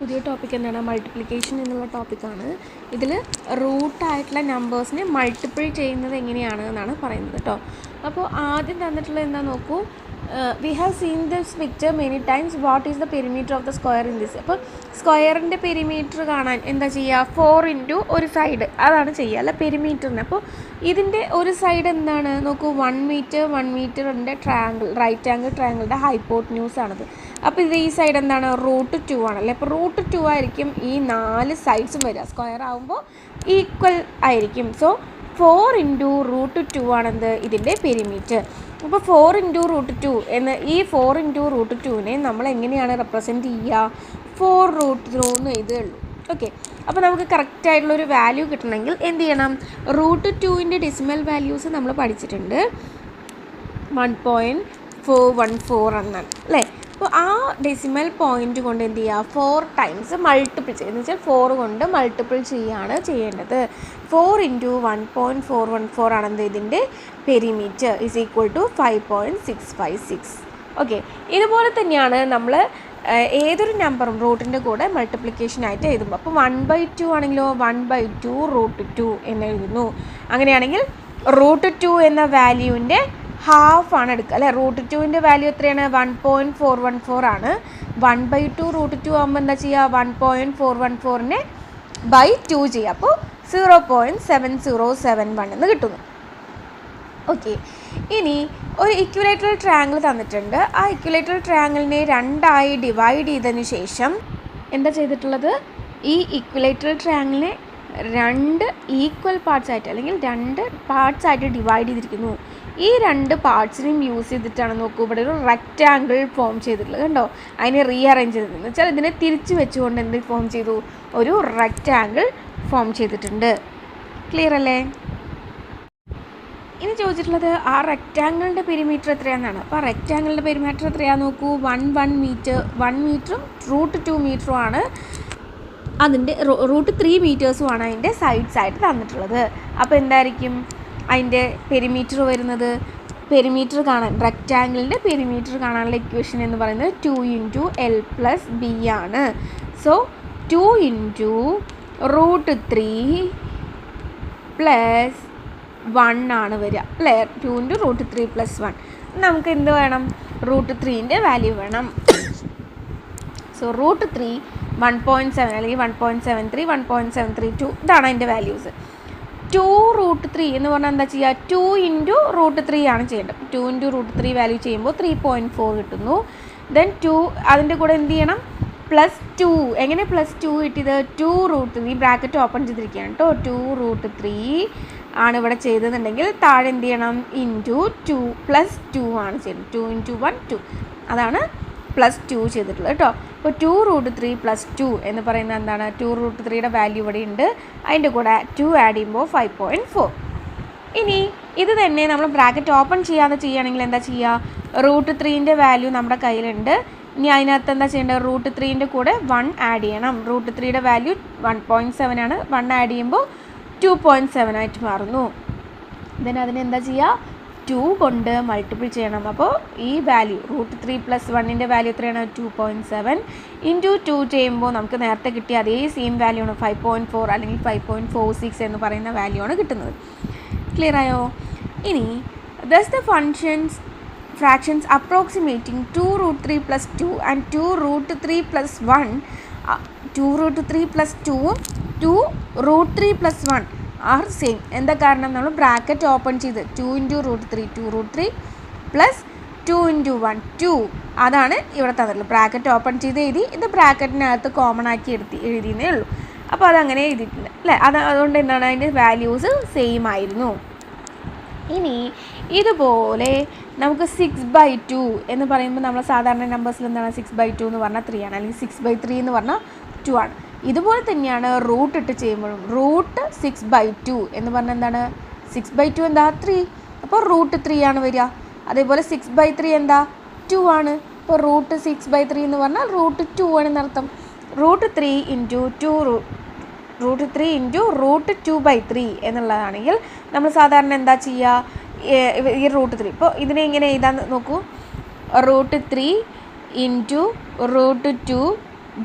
പുതിയ ടോപ്പിക് എന്താണ്? മൾട്ടിപ്ലിക്കേഷൻ എന്നുള്ള ടോപ്പിക്കാണ്. ഇതിൽ റൂട്ടായിട്ടുള്ള നമ്പേഴ്സിനെ മൾട്ടിപ്പിൾ ചെയ്യുന്നത് എങ്ങനെയാണ് എന്നാണ് പറയുന്നത് കേട്ടോ. അപ്പോൾ ആദ്യം തന്നിട്ടുള്ളത് എന്താ നോക്കൂ. We have seen this picture many times. What is the perimeter of the square in this? അപ്പോൾ സ്ക്വയറിൻ്റെ പെരിമീറ്റർ കാണാൻ എന്താ ചെയ്യുക? 4 ഇൻറ്റു ഒരു സൈഡ്, അതാണ് ചെയ്യുക അല്ല പെരിമീറ്ററിന്. അപ്പോൾ ഇതിൻ്റെ ഒരു സൈഡ് എന്താണ് നോക്കൂ, 1 മീറ്ററിൻ്റെ ട്രയാങ്കിൾ, റൈറ്റ് ആംഗിൾ ട്രയാങ്കിളിൻ്റെ ഹൈപ്പോട്ട്ന്യൂസ് ആണത്. അപ്പോൾ ഇത് ഈ സൈഡ് എന്താണ്? √2 ആണല്ലേ. അപ്പോൾ √2 ആയിരിക്കും ഈ 4 സൈഡ്സും വരിക. സ്ക്വയർ ആകുമ്പോൾ ഈക്വൽ ആയിരിക്കും. സോ 4 ഇൻറ്റു √2 ആണെന്ത് ഇതിൻ്റെ പെരിമീറ്റർ. അപ്പോൾ 4 ഇൻറ്റു √2 എന്ന്, ഈ 4 ഇൻറ്റു √2നെ നമ്മൾ എങ്ങനെയാണ് റെപ്രസെൻറ്റ് ചെയ്യുക? 4√2 എന്ന് എഴുതുകയുള്ളൂ. ഓക്കെ, അപ്പോൾ നമുക്ക് കറക്റ്റായിട്ടുള്ളൊരു വാല്യൂ കിട്ടണമെങ്കിൽ എന്ത് ചെയ്യണം? √2ൻ്റെ ഡെസിമൽ വാല്യൂസ് നമ്മൾ പഠിച്ചിട്ടുണ്ട്. 1.414 എന്നാണ് അല്ലേ. അപ്പോൾ ആ ഡെസിമൽ പോയിൻ്റ് കൊണ്ട് എന്ത് ചെയ്യുക? 4 ടൈംസ് മൾട്ടിപ്പിൾ ചെയ്യുക. എന്ന് വെച്ചാൽ 4 കൊണ്ട് മൾട്ടിപ്പിൾ ചെയ്യുകയാണ് ചെയ്യേണ്ടത്. 4 ഇൻറ്റു 1.414 ആണെന്ത് ഇതിൻ്റെ perimeter is equal to 5.656. Okay, ഇതുപോലെ തന്നെയാണ് നമ്മൾ ഏതൊരു നമ്പറും റൂട്ടിൻ്റെ കൂടെ മൾട്ടിപ്ലിക്കേഷനായിട്ട് എഴുതുമ്പോൾ. അപ്പോൾ 1/2 ആണെങ്കിലോ 1/2 √2 എന്ന് എഴുതുന്നു. അങ്ങനെയാണെങ്കിൽ √2 എന്ന വാല്യൂവിൻ്റെ ഹാഫ് ആണ് എടുക്കുക അല്ലേ. √2ൻ്റെ വാല്യൂ എത്രയാണ്? 1.414 ആണ്. 1/2 √2 ആകുമ്പോൾ എന്താ ചെയ്യുക? 1.414നെ ബൈ 2 ചെയ്യുക. അപ്പോൾ 0.7071 എന്ന് കിട്ടുന്നു. ഓക്കെ, ഇനി ഒരു ഇക്വിലേറ്ററൽ ട്രയാങ്കിൾ തന്നിട്ടുണ്ട്. ആ ഇക്വിലേറ്ററൽ ട്രയാങ്കിളിനെ 2ആയി ഡിവൈഡ് ചെയ്തതിന് ശേഷം എന്താ ചെയ്തിട്ടുള്ളത്? ഈ ഇക്വിലേറ്ററൽ ട്രയാങ്കിളിനെ 2 ഈക്വൽ പാർട്സ് ആയിട്ട് അല്ലെങ്കിൽ 2 പാർട്സ് ആയിട്ട് ഡിവൈഡ് ചെയ്തിരിക്കുന്നു. ഈ 2 പാർട്സിനെയും യൂസ് ചെയ്തിട്ടാണ് നോക്കൂ ഇവിടെ ഒരു റെക്റ്റാങ്കിൾ ഫോം ചെയ്തിട്ടുള്ളത്. കണ്ടോ? അതിനെ റീഅറേഞ്ച് ചെയ്തിട്ടുണ്ട് വെച്ചാൽ ഇതിനെ തിരിച്ച് വെച്ചുകൊണ്ട് എന്ത് ഫോം ചെയ്തു? ഒരു റെക്റ്റാങ്കിൾ ഫോം ചെയ്തിട്ടുണ്ട്. ക്ലിയർ അല്ലേ? ഇനി ചോദിച്ചിട്ടുള്ളത് ആ റെക്റ്റാങ്കിളിൻ്റെ പെരിമീറ്റർ എത്രയാണെന്നാണ്. അപ്പോൾ ആ റെക്റ്റാങ്കിളിൻ്റെ പെരിമീറ്റർ എത്രയാണെന്ന് നോക്കൂ. 1 മീറ്ററും √2 മീറ്ററും ആണ്. അതിൻ്റെ √3 മീറ്റേഴ്സുമാണ് അതിൻ്റെ സൈഡ്സ് ആയിട്ട് തന്നിട്ടുള്ളത്. അപ്പോൾ എന്തായിരിക്കും അതിൻ്റെ പെരിമീറ്റർ വരുന്നത്? പെരിമീറ്റർ കാണാൻ, റെക്റ്റാങ്കിളിൻ്റെ പെരിമീറ്റർ കാണാനുള്ള ഇക്വേഷൻ എന്ന് പറയുന്നത് 2 ഇൻറ്റു L + B ആണ്. സോ 2 ഇൻറ്റു √3 + 1 ആണ് വരിക അല്ലേ. 2 ഇൻറ്റു √3 + 1. നമുക്ക് എന്ത് വേണം? √3ൻ്റെ വാല്യൂ വേണം. സോ √3 1.7 അല്ലെങ്കിൽ 1.73 1.732 ഇതാണ് അതിൻ്റെ വാല്യൂസ്. 2√3 എന്ന് പറഞ്ഞാൽ എന്താ ചെയ്യുക? 2 ഇൻറ്റു √3 ആണ് ചെയ്യേണ്ടത്. 2 ഇൻറ്റു √3 വാല്യൂ ചെയ്യുമ്പോൾ 3.4 കിട്ടുന്നു. ദെൻ 2 അതിൻ്റെ കൂടെ എന്ത് ചെയ്യണം? +2. എങ്ങനെ +2 കിട്ടിയത്? 2√3 ബ്രാക്കറ്റ് ഓപ്പൺ ചെയ്തിരിക്കുകയാണ് കേട്ടോ. 2√3 ആണ് ഇവിടെ ചെയ്തതെന്നുണ്ടെങ്കിൽ താഴെ എന്ത് ചെയ്യണം? ഇൻറ്റു 2 +2 ആണ് ചെയ്യുന്നത്. 2 ഇൻറ്റു 1 2, അതാണ് +2 ചെയ്തിട്ടുള്ളത് കേട്ടോ. അപ്പോൾ 2√3 +2 എന്ന് പറയുന്നത് എന്താണ്? 2√3യുടെ വാല്യൂ ഇവിടെ ഉണ്ട്. അതിൻ്റെ കൂടെ 2 ആഡ് ചെയ്യുമ്പോൾ 5.4. ഇനി ഇത് തന്നെ നമ്മൾ ബ്രാക്കറ്റ് ഓപ്പൺ ചെയ്യാതെ ചെയ്യുകയാണെങ്കിൽ എന്താ ചെയ്യുക? √3ൻ്റെ വാല്യൂ നമ്മുടെ കയ്യിലുണ്ട്. ഇനി അതിനകത്ത് എന്താ ചെയ്യേണ്ടത്? √3ൻ്റെ കൂടെ 1 ആഡ് ചെയ്യണം. √3യുടെ വാല്യൂ 1.7 ആണ്. 1 ആഡ് ചെയ്യുമ്പോൾ 2.7 ആയിട്ട് മാറുന്നു. ദെൻ അതിനെന്താ ചെയ്യുക? 2 കൊണ്ട് മൾട്ടിപ്പിൾ ചെയ്യണം. അപ്പോൾ ഈ വാല്യൂ √3 + 1ൻ്റെ വാല്യൂ എത്രയാണ്? 2.7 ഇൻറ്റു 2 ചെയ്യുമ്പോൾ നമുക്ക് നേരത്തെ കിട്ടിയ അതേ സെയിം വാല്യൂ ആണ് 5.4 അല്ലെങ്കിൽ 5.46 എന്ന് പറയുന്ന വാല്യൂ ആണ് കിട്ടുന്നത്. ക്ലിയർ ആയോ? ഇനി does the fractions approximating 2√3 + 2 and 2√3 + 1 2√3 + 2 2√3 + 1 are same. എന്താ കാരണം? നമ്മൾ ബ്രാക്കറ്റ് ഓപ്പൺ ചെയ്ത് 2 ഇൻറ്റു √3 2√3 + 2 ഇൻറ്റു 1 2 അതാണ് ഇവിടെ തന്നിട്ടുള്ളത്. ബ്രാക്കറ്റ് ഓപ്പൺ ചെയ്ത് എഴുതി, ഇത് ബ്രാക്കറ്റിനകത്ത് കോമൺ ആക്കി എഴുതിയെന്നേ ഉള്ളൂ. അപ്പോൾ അതങ്ങനെ എഴുതിയിട്ടുണ്ട് അല്ലേ. അതുകൊണ്ട് എന്താണ്? അതിൻ്റെ വാല്യൂസ് സെയിം ആയിരുന്നു. ഇനി ഇതുപോലെ നമുക്ക് 6/2 എന്ന് പറയുമ്പോൾ നമ്മൾ സാധാരണ നമ്പേഴ്സിൽ എന്താണ്? 6/2 എന്ന് പറഞ്ഞാൽ 3 ആണ്, അല്ലെങ്കിൽ 6/3 എന്ന് പറഞ്ഞാൽ 2 ആണ്. ഇതുപോലെ തന്നെയാണ് റൂട്ട് ഇട്ട് ചെയ്യുമ്പോഴും. √6/2 എന്ന് പറഞ്ഞാൽ എന്താണ്? 6/2 എന്താ? 3. അപ്പോൾ √3 ആണ് വരിക. അതേപോലെ 6/3 എന്താ? 2 ആണ്. അപ്പോൾ √6/3 എന്ന് പറഞ്ഞാൽ √2 ആണെന്നർത്ഥം. √3 ഇൻറ്റു √2/3 എന്നുള്ളതാണെങ്കിൽ നമ്മൾ സാധാരണ എന്താ ചെയ്യുക? ഈ √3 ഇപ്പോൾ ഇതിനെ ഇങ്ങനെ എഴുതാൻ നോക്കൂ. √3 ഇൻറ്റു √2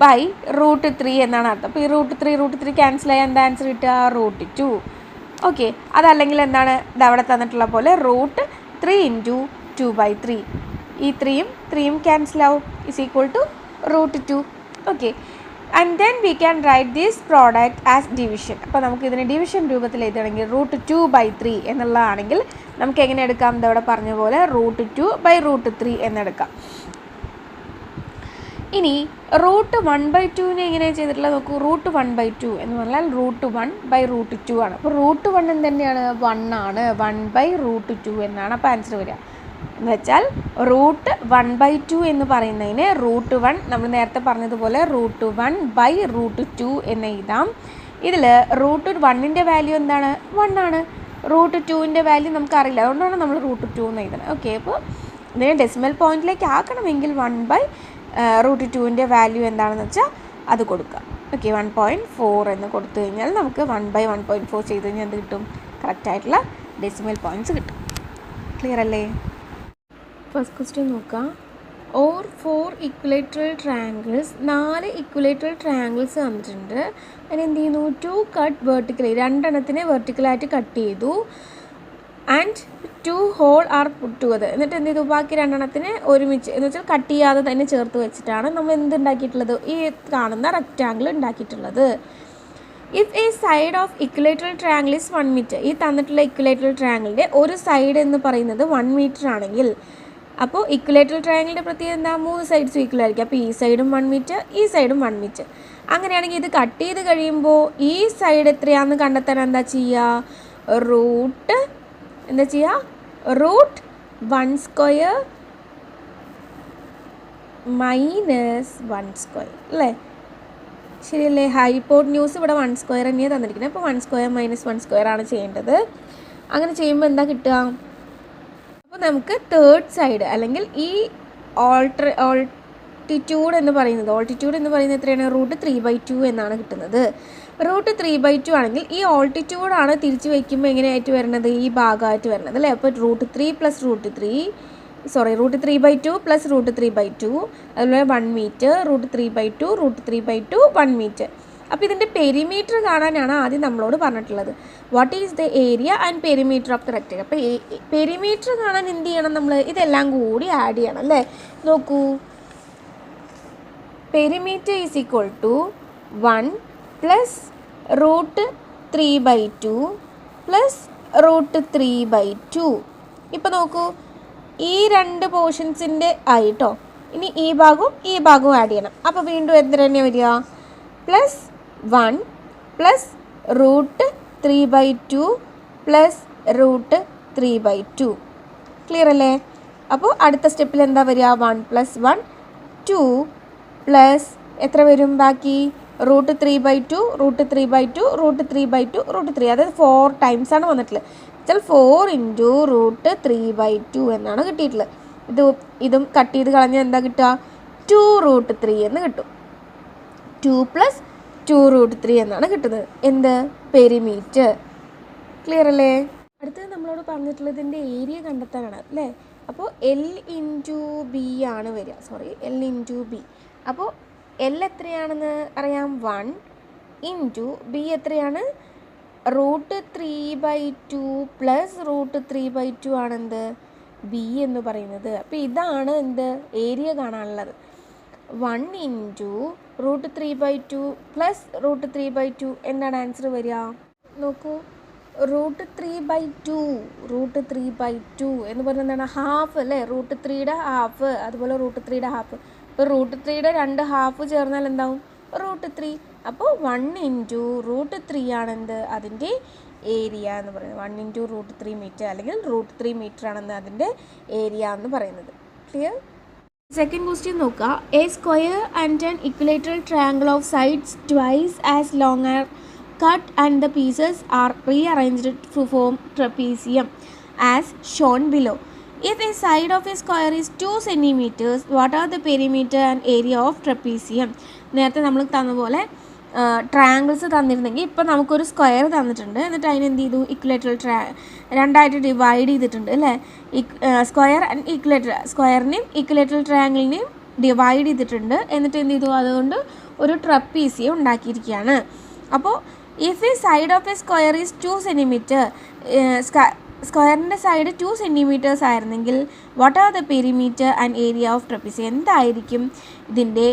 ബൈ √3 എന്നാണ് അർത്ഥം. അപ്പോൾ ഈ √3 ക്യാൻസൽ ചെയ്യാൻ എന്താ ആൻസർ കിട്ടുക? √2. ഓക്കെ, അതല്ലെങ്കിൽ എന്താണ് ഇത് അവിടെ തന്നിട്ടുള്ള പോലെ √3 × 2/3. ഈ 3യും ക്യാൻസൽ ആവും, is equal to √2. Okay, and then we can write this product as division. അപ്പോൾ നമുക്ക് ഇതിനെ ഡിവിഷൻ രൂപത്തിൽ എഴുതണമെങ്കിൽ √2/3 എന്നുള്ളതാണെങ്കിൽ നമുക്ക് എങ്ങനെ എടുക്കാം? ഇതവിടെ പറഞ്ഞ പോലെ √2/√3 എന്നെടുക്കാം. ഇനി √1/2 എങ്ങനെയാണ് ചെയ്തിട്ടുള്ളത് നോക്കൂ. √1/2 എന്ന് പറഞ്ഞാൽ √1/√2 ആണ്. അപ്പോൾ √1 എന്ത് തന്നെയാണ്? 1 ആണ്. 1/√2 എന്നാണ് അപ്പോൾ ആൻസർ വരിക. എന്ന് വെച്ചാൽ √1/2 എന്ന് പറയുന്നതിന് √1 നമ്മൾ നേരത്തെ പറഞ്ഞതുപോലെ √1/√2 എന്ന് എഴുതാം. ഇതിൽ √1ൻ്റെ വാല്യൂ എന്താണ്? 1 ആണ്. √2ൻ്റെ വാല്യൂ നമുക്കറിയില്ല, അതുകൊണ്ടാണ് നമ്മൾ √2 എന്ന് എഴുതുന്നത്. ഓക്കെ, അപ്പോൾ ഇതിനെ ഡെസിമൽ പോയിന്റിലേക്ക് ആക്കണമെങ്കിൽ 1/√2ൻ്റെ വാല്യൂ എന്താണെന്ന് വെച്ചാൽ അത് കൊടുക്കുക. ഓക്കെ, 1.4 എന്ന് കൊടുത്തു കഴിഞ്ഞാൽ നമുക്ക് 1/1.4 ചെയ്ത് കഴിഞ്ഞാൽ എന്ത് കിട്ടും? കറക്റ്റായിട്ടുള്ള ഡെസിമൽ പോയിൻറ്റ്സ് കിട്ടും. ക്ലിയർ അല്ലേ? ഫസ്റ്റ് ക്വസ്റ്റ്യൻ നോക്കാം. Or 4 equilateral triangles, 4 equilateral triangles തന്നിട്ടുണ്ട്. അതിന് എന്ത് ചെയ്യുന്നു? 2 കട്ട് വെർട്ടിക്കലി, 2 എണ്ണത്തിനെ വെർട്ടിക്കലായിട്ട് കട്ട് ചെയ്തു. And 2 whole are put together. എന്നിട്ട് എന്ത് ചെയ്തു? ബാക്കി 2 എണ്ണത്തിനെ ഒരുമിച്ച് എന്ന് വെച്ചാൽ കട്ട് ചെയ്യാതെ തന്നെ ചേർത്ത് വെച്ചിട്ടാണ് നമ്മൾ എന്തുണ്ടാക്കിയിട്ടുള്ളത്? ഈ കാണുന്ന റെക്റ്റാങ്കിൾ ഉണ്ടാക്കിയിട്ടുള്ളത്. If a side of equilateral triangle is 1 metre, ഈ തന്നിട്ടുള്ള ഇക്വലേറ്ററൽ ട്രയാങ്കിളിൻ്റെ ഒരു സൈഡ് എന്ന് പറയുന്നത് 1 മീറ്റർ ആണെങ്കിൽ, അപ്പോൾ ഇക്വലേറ്ററൽ ട്രയാങ്കിളിൻ്റെ പ്രത്യേകത എന്താ? 3 സൈഡ്സും ഈക്വൽ ആയിരിക്കും. അപ്പോൾ ഈ സൈഡും 1 മീറ്റർ, ഈ സൈഡും 1 മീറ്റർ. അങ്ങനെയാണെങ്കിൽ ഇത് കട്ട് ചെയ്ത് കഴിയുമ്പോൾ ഈ സൈഡ് എത്രയാണെന്ന് കണ്ടെത്താൻ എന്താ ചെയ്യുക? √1² മൈനസ് 1² അല്ലേ? ശരിയല്ലേ? ഹൈപ്പോട്ന്യൂസ് ഇവിടെ 1² തന്നെയാണ് തന്നിരിക്കുന്നത്. അപ്പോൾ 1² മൈനസ് 1² ആണ് ചെയ്യേണ്ടത്. അങ്ങനെ ചെയ്യുമ്പോൾ എന്താ കിട്ടുക? അപ്പോൾ നമുക്ക് തേർഡ് സൈഡ് അല്ലെങ്കിൽ ഈ ഓൾട്ടിറ്റ്യൂഡ് എന്ന് പറയുന്നത് എത്രയാണ്? √3/2 എന്നാണ് കിട്ടുന്നത്. √3/2 ആണെങ്കിൽ ഈ ഓൾട്ടിറ്റ്യൂഡാണ് തിരിച്ച് വയ്ക്കുമ്പോൾ എങ്ങനെയായിട്ട് വരുന്നത്? ഈ ഭാഗമായിട്ട് വരുന്നത് അല്ലേ? അപ്പോൾ √3 + √3/2 + √3/2, അതുപോലെ 1 മീറ്റർ, √3/2, √3/2, 1 മീറ്റർ. അപ്പോൾ ഇതിൻ്റെ പെരിമീറ്റർ കാണാനാണ് ആദ്യം നമ്മളോട് പറഞ്ഞിട്ടുള്ളത്. What is the area and perimeter of the rectangle. അപ്പോൾ പെരിമീറ്റർ കാണാൻ എന്ത് ചെയ്യണം? നമ്മൾ ഇതെല്ലാം കൂടി ആഡ് ചെയ്യണം അല്ലേ? നോക്കൂ, പെരിമീറ്റർ ഈസ് ഈക്വൽ ടു 1 + √3/2 + √3/2. ഇപ്പോൾ നോക്കൂ, ഈ 2 പോർഷൻസിൻ്റെ ആയിട്ടോ. ഇനി ഈ ഭാഗവും ആഡ് ചെയ്യണം. അപ്പോൾ വീണ്ടും എത്ര തന്നെ വരിക? +1 + √3/2 + √3/2. ക്ലിയർ അല്ലേ? അപ്പോൾ അടുത്ത സ്റ്റെപ്പിൽ എന്താ വരിക? 1 + 1 2 പ്ലസ് എത്ര വരും ബാക്കി? √3/2 √3/2 √3/2 √3, അതായത് 4 ടൈംസ് ആണ് വന്നിട്ടുള്ളത്. വെച്ചാൽ 4 × √3/2 എന്നാണ് കിട്ടിയിട്ടുള്ളത്. ഇതും കട്ട് ചെയ്ത് കളഞ്ഞാൽ എന്താ കിട്ടുക? 2√3 എന്ന് കിട്ടും. 2 + 2√3 എന്നാണ് കിട്ടുന്നത്. എന്ത്? പെരിമീറ്റർ. ക്ലിയർ അല്ലേ? അടുത്തത് നമ്മളോട് പറഞ്ഞിട്ടുള്ളത് ഇതിൻ്റെ ഏരിയ കണ്ടെത്താനാണ് അല്ലേ? അപ്പോൾ L × B ആണ് വരിക. L × B. അപ്പോൾ L എത്രയാണെന്ന് അറിയാം? 1 × B എത്രയാണ്? √3/2 + √3/2 ആണെന്ത്? B എന്ന് പറയുന്നത്. അപ്പോൾ ഇതാണ് എന്ത്? ഏരിയ കാണാനുള്ളത്. 1 × √3/2 + √3/2 എന്താണ് ആൻസർ വരിക? നോക്കൂ, √3/2 എന്ന് പറഞ്ഞാൽ എന്താണ്? ഹാഫ് അല്ലേ? √3യുടെ ഹാഫ്, അതുപോലെ √3യുടെ ഹാഫ്. ഇപ്പോൾ √3യുടെ 2 ഹാഫ് ചേർന്നാൽ എന്താവും? √3. അപ്പോൾ 1 × √3 ആണെന്ത്? അതിൻ്റെ ഏരിയ എന്ന് പറയുന്നത്. 1 × √3 മീറ്റർ അല്ലെങ്കിൽ √3 മീറ്റർ ആണെന്ന് അതിൻ്റെ ഏരിയ എന്ന് പറയുന്നത്. ക്ലിയർ? സെക്കൻഡ് ക്വസ്റ്റ്യൻ നോക്കുക. A square and an equilateral triangle of sides twice as long R cut and the pieces are rearranged to form trapezium as shown below. If a side of a square is 2 centimeters, what are the perimeter and area of trapezium? നേരത്തെ നമ്മൾ തന്ന പോലെ triangles തന്നിരുന്നെങ്കിൽ ഇപ്പോൾ നമുക്കൊരു square തന്നിട്ടുണ്ട്. എന്നിട്ട് അതിനെന്ത് ചെയ്തു? ഇക്വലേറ്ററൽ രണ്ടായിട്ട് ഡിവൈഡ് ചെയ്തിട്ടുണ്ട് അല്ലേ? സ്ക്വയർ ആൻഡ് ഇക്വലേറ്റർ, സ്ക്വയറിനെയും ഇക്വലേറ്ററൽ ട്രയാങ്കിളിനെയും ഡിവൈഡ് ചെയ്തിട്ടുണ്ട്. എന്നിട്ട് എന്ത് ചെയ്തു? അതുകൊണ്ട് ഒരു ട്രപ്പീസിയം ഉണ്ടാക്കിയിരിക്കുകയാണ്. അപ്പോൾ if a side of a square is 2 centimetre, സ്ക്വയറിൻ്റെ സൈഡ് 2 സെൻറ്റിമീറ്റേഴ്സ് ആയിരുന്നെങ്കിൽ what are the perimeter and area of trapezium? എന്തായിരിക്കും ഇതിൻ്റെ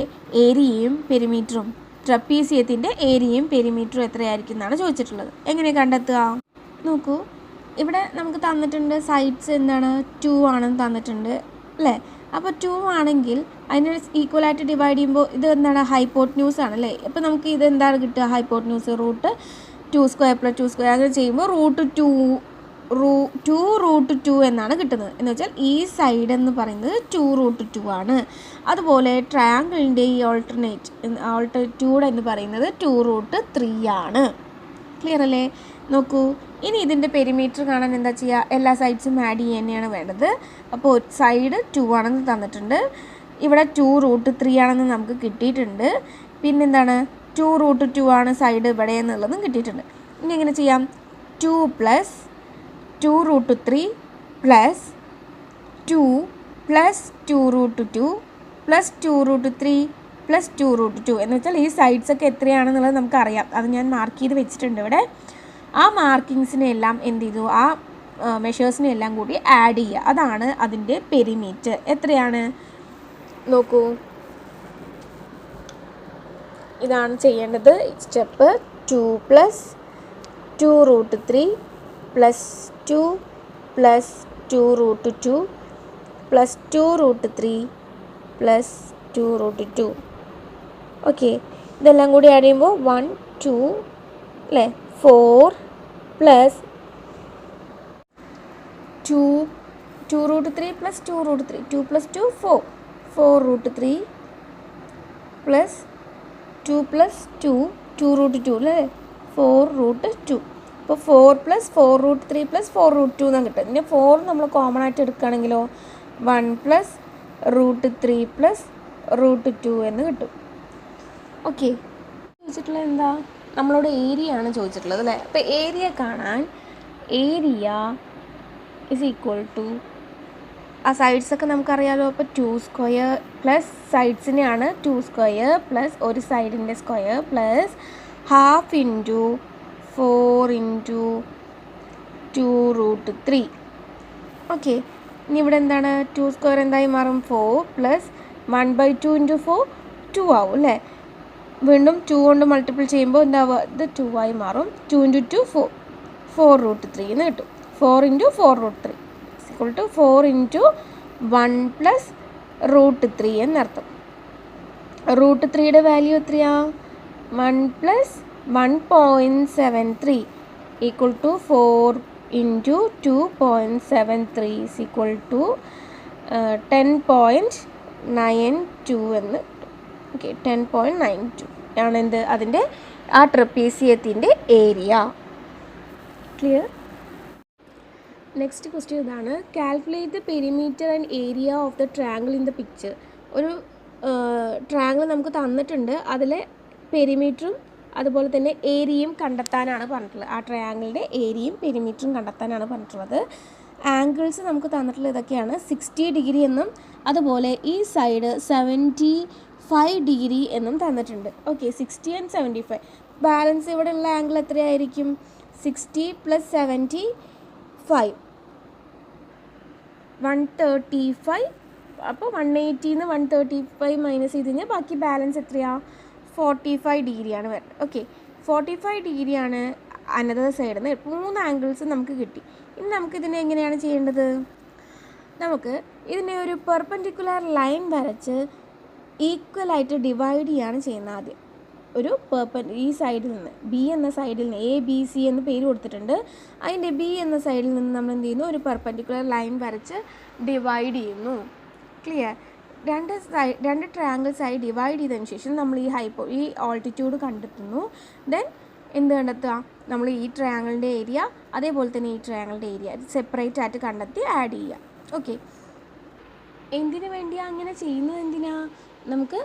ഏരിയയും പെരിമീറ്ററും? ട്രപ്പീസിയത്തിൻ്റെ ഏരിയയും പെരിമീറ്ററും എത്രയായിരിക്കും എന്നാണ് ചോദിച്ചിട്ടുള്ളത്. എങ്ങനെ കണ്ടെത്തുക? നോക്കൂ, ഇവിടെ നമുക്ക് തന്നിട്ടുണ്ട് സൈഡ്സ് എന്താണ് 2 ആണെന്ന് തന്നിട്ടുണ്ട് അല്ലേ. അപ്പോൾ 2 ആണെങ്കിൽ അതിന് ഈക്വലായിട്ട് ഡിവൈഡ് ചെയ്യുമ്പോൾ ഇത് എന്താണ് ഹൈപ്പോട്ട്ന്യൂസ് ആണ് അല്ലേ. അപ്പോൾ നമുക്ക് ഇത് എന്താണ് കിട്ടുക? Hypotenuse root 2 square plus 2 square അങ്ങനെ ചെയ്യുമ്പോൾ √2 എന്നാണ് കിട്ടുന്നത്. എന്ന് വെച്ചാൽ ഈ സൈഡ് എന്ന് പറയുന്നത് 2√2 ആണ്. അതുപോലെ ട്രയാങ്കിളിൻ്റെ ഈ ആൾട്ടിറ്റ്യൂഡ് എന്ന് പറയുന്നത് 2√3 ആണ്. ക്ലിയർ അല്ലേ? നോക്കൂ, ഇനി ഇതിൻ്റെ പെരിമീറ്റർ കാണാൻ എന്താ ചെയ്യുക? എല്ലാ സൈഡ്സും ആഡ് ചെയ്യുക തന്നെയാണ് വേണ്ടത്. അപ്പോൾ സൈഡ് 2 ആണെന്ന് തന്നിട്ടുണ്ട്, ഇവിടെ 2√3 ആണെന്ന് നമുക്ക് കിട്ടിയിട്ടുണ്ട്. പിന്നെന്താണ് 2√2 ആണ് സൈഡ് ഇവിടെ എന്നുള്ളതും കിട്ടിയിട്ടുണ്ട്. ഇനി എങ്ങനെ ചെയ്യാം? 2 + 2√3 + 2 + 2√2 + 2√3 + 2√2 എന്ന് വെച്ചാൽ ഈ സൈഡ്സൊക്കെ എത്രയാണെന്നുള്ളത് നമുക്കറിയാം. അത് ഞാൻ മാർക്ക് ചെയ്ത് വെച്ചിട്ടുണ്ട് ഇവിടെ. ആ മാർക്കിങ്സിനെ എല്ലാം എന്ത് ചെയ്തു? ആ മെഷേഴ്സിനെ എല്ലാം കൂടി ആഡ് ചെയ്യുക. അതാണ് അതിൻ്റെ പെരിമീറ്റർ. എത്രയാണ് നോക്കൂ, ഇതാണ് ചെയ്യേണ്ടത് സ്റ്റെപ്പ്. 2 + 2√3 + 2 + 2√2 + 2√3 + 2√2. ഓക്കെ, ഇതെല്ലാം കൂടി ആഡ് ചെയ്യുമ്പോൾ 1 2 അല്ലേ 4 + 2√3 + 2√3 2 + 2 4 4√3 + 2 + 2 2√2 അല്ലേ 4√2. അപ്പോൾ 4 + 4√3 + 4√2 എന്നാണ് കിട്ടുക. ഇതിൻ്റെ 4 നമ്മൾ കോമൺ ആയിട്ട് എടുക്കുകയാണെങ്കിലോ 1 + √3 + √2 എന്ന് കിട്ടും. ഓക്കെ, ചോദിച്ചിട്ടുള്ളത് എന്താ? നമ്മളോട് ഏരിയ ആണ് ചോദിച്ചിട്ടുള്ളത് അല്ലേ. അപ്പോൾ ഏരിയ കാണാൻ ഏരിയ ഇസ് ഈക്വൽ ടു ആ സൈഡ്സൊക്കെ നമുക്കറിയാമല്ലോ. അപ്പോൾ 2 സ്ക്വയർ പ്ലസ് സൈഡ്സിനെയാണ് 2 സ്ക്വയർ പ്ലസ് ഒരു സൈഡിൻ്റെ സ്ക്വയർ പ്ലസ് ½ × 4 × 2√3. ഓക്കെ, ഇനി ഇവിടെ എന്താണ് 2 സ്ക്വയർ എന്തായി മാറും? 4 + 1/2 × 4 2 ആവും അല്ലേ. വീണ്ടും 2 കൊണ്ട് മൾട്ടിപ്പിൾ ചെയ്യുമ്പോൾ എന്താവുക? ഇത് 2 ആയി മാറും. 2 × 2 4 4√3 എന്ന് കിട്ടും. 4 × 4√3 = 4 × 1 + √3 എന്നർത്ഥം. √3യുടെ വാല്യൂ എത്രയാ? 1 + 1.73 = 4 × 2.73 = 10.92 എന്ന്. ഓക്കെ, 10.92 ആണ് എന്ത്? അതിൻ്റെ ആ ട്രപ്പീസിയത്തിൻ്റെ ഏരിയ. ക്ലിയർ? നെക്സ്റ്റ് ക്വസ്റ്റ്യൻ ഇതാണ്. Calculate the perimeter and area of the triangle in the picture. ഒരു ട്രയാങ്കിൾ നമുക്ക് തന്നിട്ടുണ്ട്, അതിലെ പെരിമീറ്ററും അതുപോലെ തന്നെ ഏരിയയും കണ്ടെത്താനാണ് പറഞ്ഞിട്ടുള്ളത്. ആ ട്രയാങ്കിളിൻ്റെ ഏരിയയും പെരിമീറ്ററും കണ്ടെത്താനാണ് പറഞ്ഞിട്ടുള്ളത്. ആംഗിൾസ് നമുക്ക് തന്നിട്ടുള്ളത് ഇതൊക്കെയാണ്. 60 ഡിഗ്രി എന്നും അതുപോലെ ഈ സൈഡ് 75 ഡിഗ്രി എന്നും തന്നിട്ടുണ്ട്. Okay, 60 and 75. ബാലൻസ് ഇവിടെ ഉള്ള ആംഗിൾ എത്രയായിരിക്കും? 60 + 75 135. അപ്പോൾ 180 135 മൈനസ് ചെയ്ത് കഴിഞ്ഞാൽ ബാക്കി ബാലൻസ് എത്രയാണ്? 45 ഡിഗ്രിയാണ് വരുന്നത്. ഓക്കെ, 45 ഡിഗ്രിയാണ് അനദർ സൈഡിൽ നിന്ന്. 3 ആംഗിൾസ് നമുക്ക് കിട്ടി. ഇനി നമുക്കിതിനെ എങ്ങനെയാണ് ചെയ്യേണ്ടത്? നമുക്ക് ഇതിനെ ഒരു പെർപെൻഡിക്കുലർ ലൈൻ വരച്ച് ഈക്വലായിട്ട് ഡിവൈഡ് ചെയ്യാണ് ചെയ്യുന്നത്. ആദ്യം ഒരു ഈ സൈഡിൽ നിന്ന് ബി എന്ന സൈഡിൽ നിന്ന് ABC എന്ന് പേര് കൊടുത്തിട്ടുണ്ട്. അതിൻ്റെ ബി എന്ന സൈഡിൽ നിന്ന് നമ്മൾ എന്ത് ചെയ്യുന്നു? ഒരു പെർപെൻഡിക്കുലർ ലൈൻ വരച്ച് ഡിവൈഡ് ചെയ്യുന്നു. ക്ലിയർ? രണ്ട് ട്രയാങ്കിൾസായി ഡിവൈഡ് ചെയ്തതിന് ശേഷം നമ്മൾ ഈ ആൾട്ടിറ്റ്യൂഡ് കണ്ടെത്തുന്നു. ദെൻ എന്ത് കണ്ടെത്തുക? നമ്മൾ ഈ ട്രയാങ്കിളിൻ്റെ ഏരിയ അതേപോലെ തന്നെ ഈ ട്രയാങ്കിളിൻ്റെ ഏരിയ സെപ്പറേറ്റ് ആയിട്ട് കണ്ടെത്തി ആഡ് ചെയ്യുക. ഓക്കെ, എന്തിനു വേണ്ടിയാണ് അങ്ങനെ ചെയ്യുന്നത്? നമുക്ക്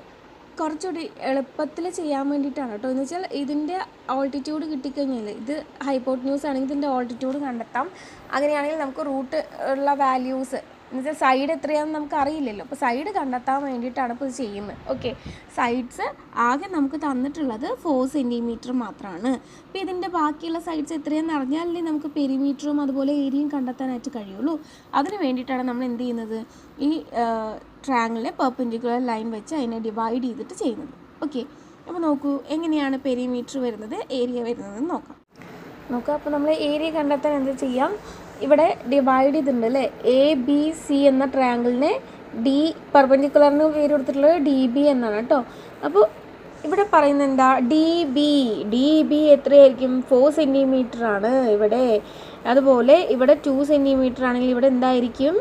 കുറച്ചുകൂടി എളുപ്പത്തിൽ ചെയ്യാൻ വേണ്ടിയിട്ടാണ് കേട്ടോ. എന്ന് വെച്ചാൽ ഇതിൻ്റെ ആൾട്ടിറ്റ്യൂഡ് കിട്ടിക്കഴിഞ്ഞാൽ, ഇത് ഹൈപ്പോട്ട്ന്യൂസ് ആണെങ്കിൽ ഇതിൻ്റെ ആൾട്ടിറ്റ്യൂഡ് കണ്ടെത്താം. അങ്ങനെയാണെങ്കിൽ നമുക്ക് റൂട്ട് ഉള്ള വാല്യൂസ് എന്നുവെച്ചാൽ സൈഡ് എത്രയാണെന്ന് നമുക്ക് അറിയില്ലല്ലോ. അപ്പോൾ സൈഡ് കണ്ടെത്താൻ വേണ്ടിയിട്ടാണ് ഇപ്പോൾ ഇത് ചെയ്യുന്നത്. ഓക്കെ, സൈഡ്സ് ആകെ നമുക്ക് തന്നിട്ടുള്ളത് 4 സെൻറ്റിമീറ്റർ മാത്രമാണ്. അപ്പോൾ ഇതിൻ്റെ ബാക്കിയുള്ള സൈഡ്സ് എത്രയാണെന്ന് അറിഞ്ഞാലേ നമുക്ക് പെരിമീറ്ററും അതുപോലെ ഏരിയയും കണ്ടെത്താനായിട്ട് കഴിയുള്ളൂ. അതിന് വേണ്ടിയിട്ടാണ് നമ്മൾ എന്ത് ചെയ്യുന്നത്, ഈ ട്രയാങ്കിളിനെ പെർപെൻഡിക്കുലർ ലൈൻ വെച്ച് അതിനെ ഡിവൈഡ് ചെയ്തിട്ട് ചെയ്യുന്നത്. ഓക്കെ, അപ്പോൾ നോക്കൂ എങ്ങനെയാണ് പെരിമീറ്റർ വരുന്നത്, ഏരിയ വരുന്നതെന്ന് നോക്കാം. അപ്പോൾ നമ്മൾ ഏരിയ കണ്ടെത്താൻ എന്ത് ചെയ്യാം, ഇവിടെ ഡിവൈഡ് ചെയ്തിട്ടുണ്ട് അല്ലേ. ABC എന്ന ട്രയാങ്കിളിനെ ഡി പെർപെൻഡിക്കുലറിന് പേര് കൊടുത്തിട്ടുള്ളത് DB എന്നാണ് കേട്ടോ. അപ്പോൾ ഇവിടെ പറയുന്നത് എന്താ, DB എത്രയായിരിക്കും, 4 സെൻറ്റിമീറ്റർ ആണ് ഇവിടെ. അതുപോലെ ഇവിടെ 2 സെൻറ്റിമീറ്റർ ആണെങ്കിൽ ഇവിടെ എന്തായിരിക്കും,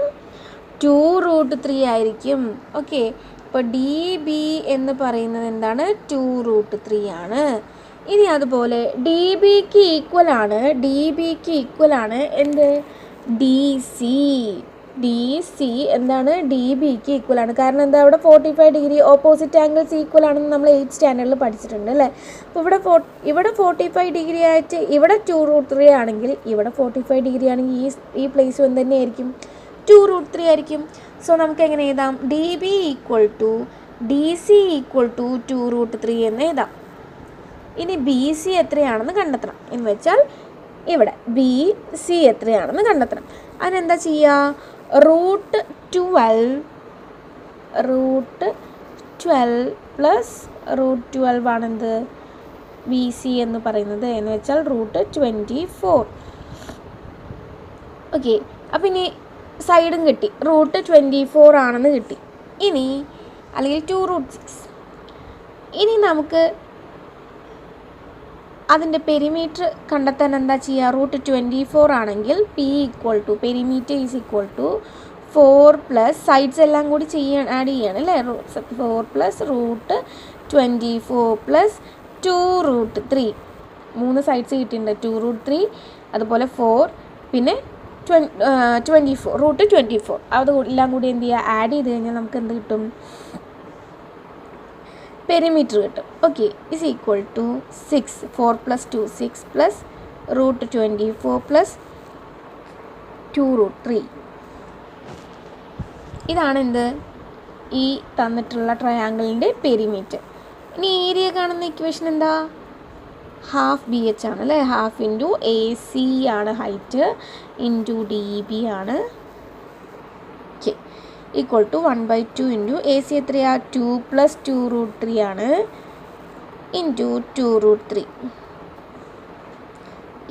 2√3 ആയിരിക്കും. ഓക്കെ, അപ്പോൾ DB എന്ന് പറയുന്നത് എന്താണ്, 2√3 ആണ്. ഇനി അതുപോലെ DBക്ക് ഈക്വൽ ആണ് എന്ത്, DC എന്താണ്, DBക്ക് ഈക്വൽ ആണ്. കാരണം എന്താ, അവിടെ 45 ഡിഗ്രി ഓപ്പോസിറ്റ് ആംഗിൾസ് ഈക്വൽ ആണെന്ന് നമ്മൾ 8th സ്റ്റാൻഡേർഡിൽ പഠിച്ചിട്ടുണ്ട് അല്ലേ. അപ്പോൾ ഇവിടെ 45 ഡിഗ്രി ആയിട്ട് ഇവിടെ 2√3 ആണെങ്കിൽ ഇവിടെ 45 ഡിഗ്രി ആണെങ്കിൽ ഈ പ്ലേസ് എന്ത് തന്നെയായിരിക്കും, 2√3 ആയിരിക്കും. സോ നമുക്ക് എങ്ങനെ എഴുതാം, DB equal to DC equal to 2√3 എന്ന് എഴുതാം. ഇനി BC എത്രയാണെന്ന് കണ്ടെത്തണം എന്ന് വെച്ചാൽ ഇവിടെ BC എത്രയാണെന്ന് കണ്ടെത്തണം. അതിനെന്താ ചെയ്യുക, √12 പ്ലസ് √12 ആണെന്ത് BC എന്ന് പറയുന്നത്, എന്ന് വെച്ചാൽ √24. ഓക്കെ, അപ്പം ഇനി സൈഡും കിട്ടി, √24 ആണെന്ന് കിട്ടി. ഇനി അല്ലെങ്കിൽ 2√6. ഇനി നമുക്ക് അതിൻ്റെ പെരിമീറ്റർ കണ്ടെത്താൻ എന്താ ചെയ്യുക, √24 ആണെങ്കിൽ P equal to perimeter is equal to 4 plus sides എല്ലാം കൂടി ആഡ് ചെയ്യണം അല്ലേ, 4 പ്ലസ് √24 പ്ലസ് 2√3. 3 സൈഡ്സ് കിട്ടിയിട്ടുണ്ട്, 2√3 അതുപോലെ 4 പിന്നെ 24 √24. അത് എല്ലാം കൂടി എന്ത് ചെയ്യുക, ആഡ് ചെയ്ത് കഴിഞ്ഞാൽ നമുക്ക് എന്ത് കിട്ടും, പെരിമീറ്റർ കിട്ടും. Okay, is equal to 6, 4 plus 2 6 plus √24 plus 2√3. ഇതാണ് എന്ത്, ഈ തന്നിട്ടുള്ള ട്രയാങ്കിളിൻ്റെ പെരിമീറ്റർ. ഇനി ഏരിയ കാണുന്ന ഇക്വേഷൻ എന്താ, ഹാഫ് BH ആണ് അല്ലേ, ഹാഫ് ഇൻറ്റു AC ആണ് ഹൈറ്റ് ഇൻറ്റു DB ആണ്. Okay, equal to 1/2 into AC എത്രയാണ്, 2 പ്ലസ് 2√3 ആണ് ഇൻറ്റു 2√3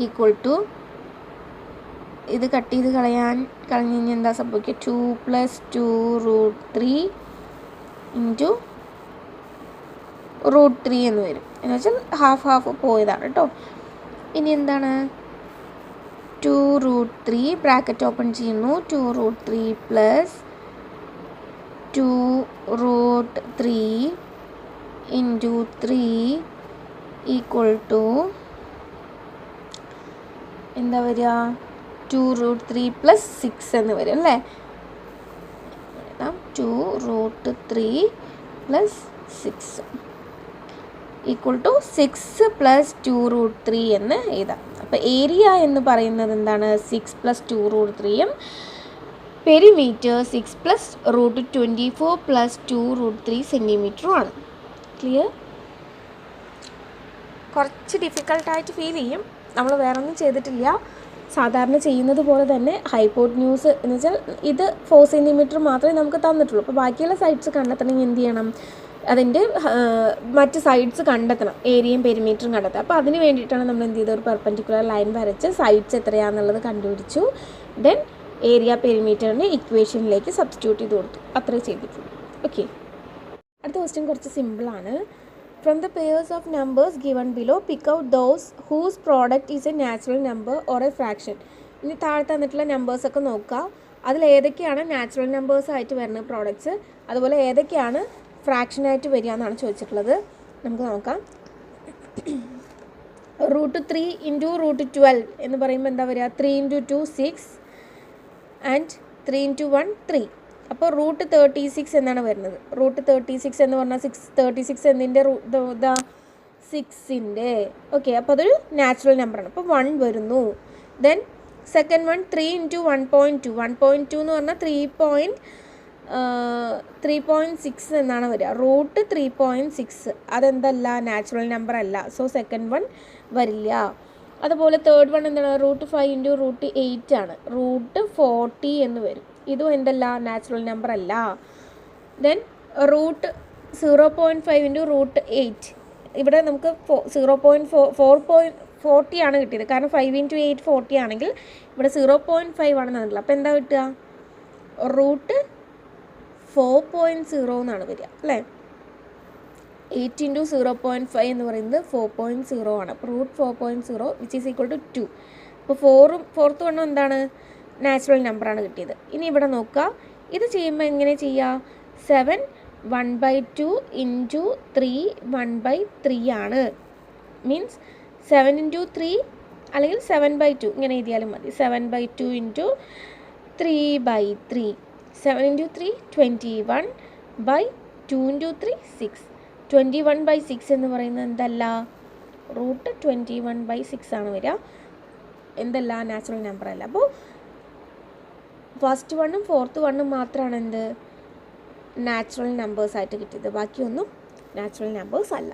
ഈക്വൽ ടു, ഇത് കട്ട് ചെയ്ത് കളഞ്ഞു കഴിഞ്ഞാൽ എന്താ സംഭവിക്കുക, 2 പ്ലസ് 2√3 ഇൻറ്റു √3 എന്ന് വരും. എന്ന് വെച്ചാൽ ഹാഫ് പോയതാണ് കേട്ടോ. ഇനി എന്താണ്, 2√3 ബ്രാക്കറ്റ് ഓപ്പൺ ചെയ്യുന്നു, 2√3 പ്ലസ് 2√3 ഇൻറ്റു 3 ഈക്വൽ ടു എന്താ വരിക, 2√3 പ്ലസ് 6 എന്ന് വരും അല്ലേ. 2√3 പ്ലസ് 6 ഈക്വൽ ടു 6 പ്ലസ് 2√3 എന്ന് എഴുതാം. അപ്പോൾ ഏരിയ എന്ന് പറയുന്നത് എന്താണ്, 6 പ്ലസ് 2√3യും പെരിമീറ്റർ 6 പ്ലസ് √24 പ്ലസ് 2√3 സെൻറ്റിമീറ്ററുമാണ്. ക്ലിയർ? കുറച്ച് ഡിഫിക്കൽട്ടായിട്ട് ഫീൽ ചെയ്യും, നമ്മൾ വേറെ ഒന്നും ചെയ്തിട്ടില്ല. സാധാരണ ചെയ്യുന്നത് പോലെ തന്നെ ഹൈപ്പോട്ന്യൂസ് എന്ന് വെച്ചാൽ ഇത് 4 സെൻറ്റിമീറ്റർ മാത്രമേ നമുക്ക് തന്നിട്ടുള്ളൂ. അപ്പോൾ ബാക്കിയുള്ള സൈഡ്സ് കണ്ടെത്തണമെങ്കിൽ എന്ത് ചെയ്യണം, അതിൻ്റെ മറ്റ് സൈഡ്സ് കണ്ടെത്തണം, ഏരിയയും പെരിമീറ്ററും കണ്ടെത്താം. അപ്പോൾ അതിന് വേണ്ടിയിട്ടാണ് നമ്മൾ എന്ത് ചെയ്തത്, ഒരു പെർപെൻഡിക്കുലർ ലൈൻ വരച്ച് സൈഡ്സ് എത്രയാണെന്നുള്ളത് കണ്ടുപിടിച്ചു. ദെൻ ഏരിയ പെരിമീറ്ററിനെ ഇക്വേഷനിലേക്ക് സബ്സ്റ്റിറ്റ്യൂട്ട് ചെയ്ത് കൊടുത്തു. അത്രേ ചെയ്തിട്ടുള്ളൂ. ഓക്കെ, അടുത്ത ക്വസ്റ്റ്യൻ കുറച്ച് സിമ്പിളാണ്. From the pairs of numbers given below pick out those whose product is a natural number or a fraction. ഇനി താഴെ തന്നിട്ടുള്ള നമ്പേഴ്സൊക്കെ നോക്കുക, അതിൽ ഏതൊക്കെയാണ് നാച്ചുറൽ നമ്പേഴ്സായിട്ട് വരുന്ന പ്രോഡക്റ്റ്സ്, അതുപോലെ ഏതൊക്കെയാണ് ഫ്രാക്ഷനായിട്ട് വരിക എന്നാണ് ചോദിച്ചിട്ടുള്ളത്. നമുക്ക് നോക്കാം. √3 ഇൻറ്റു √12 എന്ന് പറയുമ്പോൾ എന്താ വരിക, 3 ഇൻറ്റു 2 6 ആൻഡ് 3 ഇൻറ്റു 1 3. അപ്പോൾ √36 എന്നാണ് വരുന്നത്. √36 എന്ന് പറഞ്ഞാൽ 36 എന്നതിൻ്റെ ഇതാ 6ൻ്റെ. ഓക്കെ, അപ്പോൾ അതൊരു നാച്ചുറൽ നമ്പറാണ്. അപ്പോൾ 1 വരുന്നു. Then second one 3 into 1.2. 1.2 എന്ന് പറഞ്ഞാൽ 3.6 എന്നാണ് വരിക. റൂട്ട് 3.6 അതെന്തല്ല, നാച്ചുറൽ നമ്പർ അല്ല. സോ സെക്കൻഡ് വൺ വരില്ല. അതുപോലെ തേർഡ് വൺ എന്താണ്, റൂട്ട് 5 ഇൻറ്റു റൂട്ട് 8 ആണ്. റൂട്ട് 40 എന്ന് വരും. ഇതും എന്തല്ല, നാച്ചുറൽ നമ്പർ അല്ല. Then root 0.5 into root 8. ഇവിടെ നമുക്ക് 0.40 ആണ് കിട്ടിയത്. കാരണം 5 ഇൻറ്റു 8 40 ആണെങ്കിൽ ഇവിടെ 0.5 ആണെന്ന് പറഞ്ഞില്ല. അപ്പോൾ എന്താ കിട്ടുക, റൂട്ട് 4.0 എന്നാണ് വരിക അല്ലേ. 8 ഇൻറ്റു 0.5 എന്ന് പറയുന്നത് 4.0 ആണ്. അപ്പോൾ root 4.0 which is equal to 2. അപ്പോൾ ഫോർത്ത് വണ്ണും എന്താണ്, നാച്ചുറൽ നമ്പറാണ് കിട്ടിയത്. ഇനി ഇവിടെ നോക്കുക, ഇത് ചെയ്യുമ്പോൾ എങ്ങനെ ചെയ്യുക, 7 1/2 ഇൻറ്റു 3 1/3 ആണ്. മീൻസ് 7 ഇൻറ്റു 3 അല്ലെങ്കിൽ 7/2 ഇങ്ങനെ എഴുതിയാലും മതി. 7/2 ഇൻറ്റു 3/3. 7 into 3 21/2 into 3 6. 21/6 എന്ന് പറയുന്നത് എന്തല്ല, റൂട്ട് 21/6 ആണ് വരിക. എന്തല്ല, നാച്ചുറൽ നമ്പർ അല്ല. അപ്പോൾ ഫസ്റ്റ് വണ്ണും ഫോർത്ത് വണ്ണും മാത്രമാണ് എന്ത്, നാച്ചുറൽ നമ്പേഴ്സായിട്ട് കിട്ടിയത്. ബാക്കിയൊന്നും നാച്ചുറൽ നമ്പേഴ്സ് അല്ല.